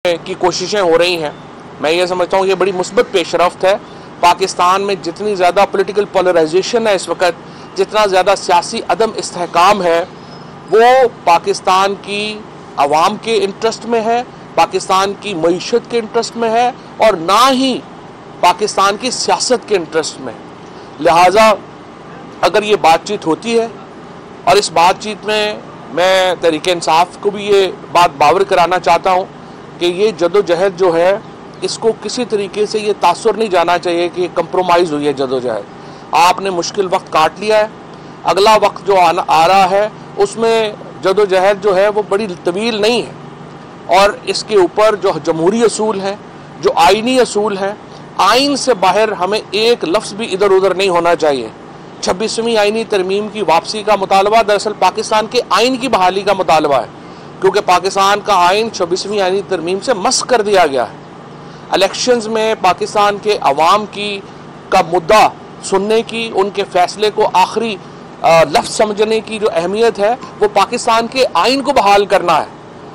की कोशिशें हो रही हैं। मैं ये समझता हूँ ये बड़ी मुस्बत पेशरफ्त है। पाकिस्तान में जितनी ज़्यादा पॉलिटिकल पोलराइजेशन है इस वक्त, जितना ज़्यादा सियासी अदम इस्तेहकाम है, वो पाकिस्तान की आवाम के इंटरेस्ट में है, पाकिस्तान की मईशत के इंटरेस्ट में है और ना ही पाकिस्तान की सियासत के इंटरेस्ट में। लिहाजा अगर ये बातचीत होती है और इस बातचीत में मैं तहरीक इंसाफ को भी ये बात बावर कराना चाहता हूँ कि ये जदोजहद जो है इसको किसी तरीके से ये तासुर नहीं जाना चाहिए कि कंप्रोमाइज़ हुई है जदोजहद। आपने मुश्किल वक्त काट लिया है, अगला वक्त जो आ रहा है उसमें जदोजहद जो है वो बड़ी तवील नहीं है और इसके ऊपर जो जमहूरी असूल हैं, जो आइनी असूल हैं, आइन से बाहर हमें एक लफ्ज़ भी इधर उधर नहीं होना चाहिए। 26वीं आइनी तरमीम की वापसी का मुतालबा दरअसल पाकिस्तान के आइन की बहाली का मुतालबा है, क्योंकि पाकिस्तान का आइन 26वीं आइनी तरमीम से मस्ख कर दिया गया है। इलेक्शंस में पाकिस्तान के अवाम का मुद्दा सुनने की, उनके फैसले को आखिरी लफ्ज़ समझने की जो अहमियत है वो पाकिस्तान के आइन को बहाल करना है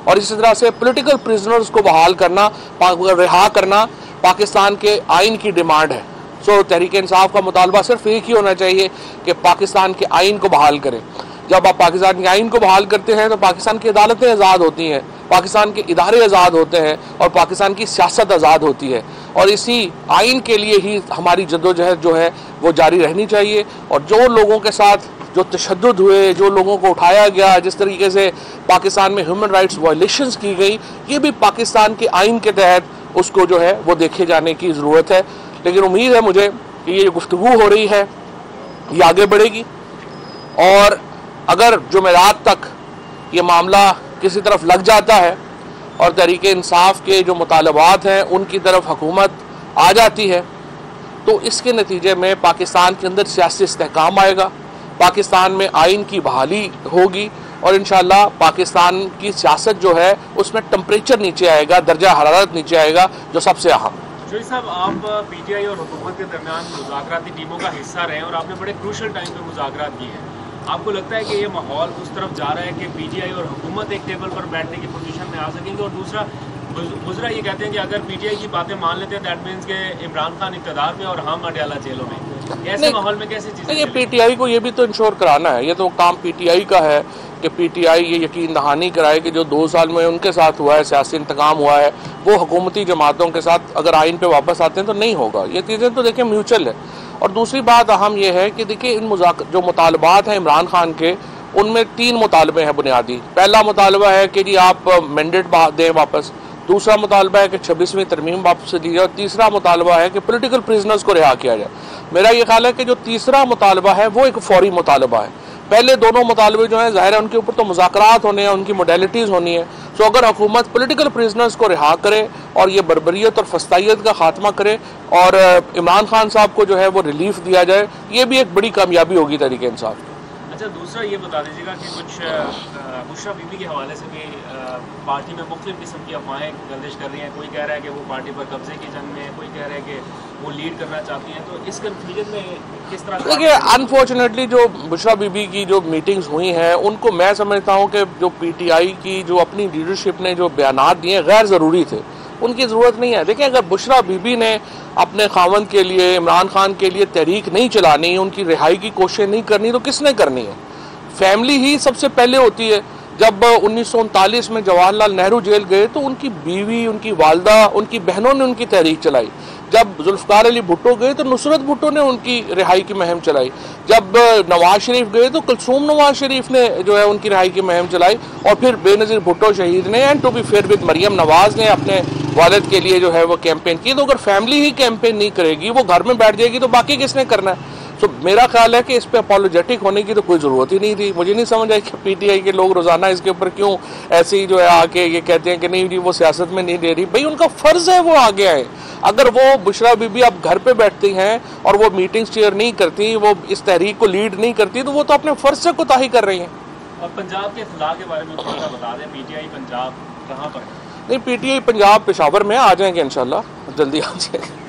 और इसी तरह से पॉलिटिकल प्रिजनर्स को बहाल करना, रिहा करना पाकिस्तान के आइन की डिमांड है। सो तहरीक इंसाफ का मुतालबा सिर्फ एक ही होना चाहिए कि पाकिस्तान के आइन को बहाल करें। जब आप पाकिस्तान के आइन को बहाल करते हैं तो पाकिस्तान की अदालतें आज़ाद होती हैं, पाकिस्तान के इदारे आज़ाद होते हैं और पाकिस्तान की सियासत आज़ाद होती है और इसी आइन के लिए ही हमारी जद्दोजहद जो है वो जारी रहनी चाहिए। और जो लोगों के साथ जो तशद्दुद हुए, जो लोगों को उठाया गया, जिस तरीके से पाकिस्तान में ह्यूमन राइट्स वायलेशंस की गई, ये भी पाकिस्तान के आइन के तहत उसको जो है वो देखे जाने की ज़रूरत है। लेकिन उम्मीद है मुझे कि ये गुफ्तगू हो रही है ये आगे बढ़ेगी और अगर जुमेरात तक ये मामला किसी तरफ लग जाता है और तहरीक इंसाफ के जो मुतालबात हैं उनकी तरफ हुकूमत आ जाती है तो इसके नतीजे में पाकिस्तान के अंदर सियासी इस्तेहकाम आएगा, पाकिस्तान में आइन की बहाली होगी और इंशाअल्लाह पाकिस्तान की सियासत जो है उसमें टेम्परेचर नीचे आएगा, दर्जा हरारत नीचे आएगा, जो सबसे अहम। शोरी साहब, आप पीटीआई और हुकूमत के दरमियान मुज़ाकराती टीमों का हिस्सा रहे हैं और आपने बड़े क्रूशल टाइम पे मुज़ाकरात किए हैं। आपको लगता है कि ये माहौल उस तरफ जा रहा है कि पीटीआई और हुकूमत एक टेबल पर बैठने की पोजीशन में आ सकेंगे? और दूसरा, गुजरा ये कहते हैं कि अगर पीटीआई की बातें मान लेते हैं दैट मीन्स के इमरान खान इक़्तिदार में और हम अडयाला जेलों में। ऐसे माहौल में कैसे चीज़ें? ये पीटीआई को ये भी तो इंश्योर कराना है, ये तो काम पीटीआई का है कि पीटीआई ये यकीन दहानी कराए कि जो 2 साल में उनके साथ हुआ है, सियासी इंतकाम हुआ है, वो हुकूमती जमातों के साथ अगर आइन पे वापस आते हैं तो नहीं होगा। ये चीज़ें तो देखिए म्यूचुअल है। और दूसरी बात अहम ये है कि देखिए इन जो मुतालबात हैं इमरान खान के, उनमें 3 मुतालबे हैं बुनियादी। पहला मुतालबा है कि जी आप मैंडेट दें वापस, दूसरा मुतालबा है कि 26वीं तरमीम वापस दी जाए और तीसरा मुतालबा है कि पॉलिटिकल प्रिजनर्स को रिहा किया जाए। मेरा ये ख्याल है कि जो तीसरा मुतालबा है वो एक फौरी मुतालबा है। पहले दोनों मुतालबे जो हैं ज़ाहिर है उनके ऊपर तो मुज़ाकरात होने हैं, उनकी मोडेलिटीज़ होनी है। सो अगर हुकूमत पॉलिटिकल प्रिजनर्स को रिहा करे और ये बर्बरियत और फस्तायत का खात्मा करे और इमरान खान साहब को जो है वो रिलीफ दिया जाए, ये भी एक बड़ी कामयाबी होगी तहरीक इंसाफ। अच्छा, दूसरा ये बता दीजिएगा कि कुछ बुशरा बीबी के हवाले से भी पार्टी में मुख्तलिफ किस्म की अफवाहें गर्दिश कर रही हैं। कोई कह रहा है कि वो पार्टी पर कब्जे की जंग में, कोई कह रहा है कि वो लीड करना चाहती हैं। तो इस कन्फ्यूजन में किस तरह? देखिए अनफॉर्चुनेटली जो बुशरा बीबी की जो मीटिंग्स हुई हैं उनको मैं समझता हूँ कि जो पीटीआई की जो अपनी लीडरशिप ने जो बयानात दिए गैर ज़रूरी थे, उनकी ज़रूरत नहीं है। देखिए अगर बुशरा बीबी ने अपने खावंद के लिए, इमरान खान के लिए तहरीक नहीं चलानी, उनकी रिहाई की कोशिश नहीं करनी तो किसने करनी है? फैमिली ही सबसे पहले होती है। जब 1939 में जवाहरलाल नेहरू जेल गए तो उनकी बीवी, उनकी वालदा, उनकी बहनों ने उनकी तहरीक चलाई। जब जुल्फ़िकार अली भुट्टो गए तो नुसरत भुट्टो ने उनकी रिहाई की मुहिम चलाई। जब नवाज शरीफ गए तो कुलसूम नवाज शरीफ ने जो है उनकी रिहाई की मुहिम चलाई और फिर बेनज़ीर भुट्टो शहीद ने and to be fair with Maryam Nawaz ने अपने वालिद के लिए जो है वो कैंपेन की। तो अगर फैमिली ही कैंपेन नहीं करेगी, वो घर में बैठ जाएगी, तो बाकी किसने करना है? तो मेरा ख्याल है कि इस पे अपॉलोजेटिक होने की तो कोई ज़रूरत ही नहीं थी। मुझे नहीं समझ आई कि पीटीआई के लोग रोज़ाना इसके ऊपर क्यों ऐसे ही जो है आके ये कहते हैं कि नहीं जी वो सियासत में नहीं दे रही। भाई उनका फ़र्ज़ है वो आगे आए। अगर वो बुशरा बीबी अब घर पे बैठती हैं और वो मीटिंग्स चेयर नहीं करती, वो इस तहरीक को लीड नहीं करती, तो वो तो अपने फ़र्ज़ से कोताही कर रही हैं। और पंजाब के इख्तिलाफ के बारे में थोड़ा बता दें, पीटीआई पंजाब कहाँ पर है? नहीं, पीटीआई पंजाब पेशावर में आ जाएंगे इंशाल्लाह, जल्दी आ जाएंगे।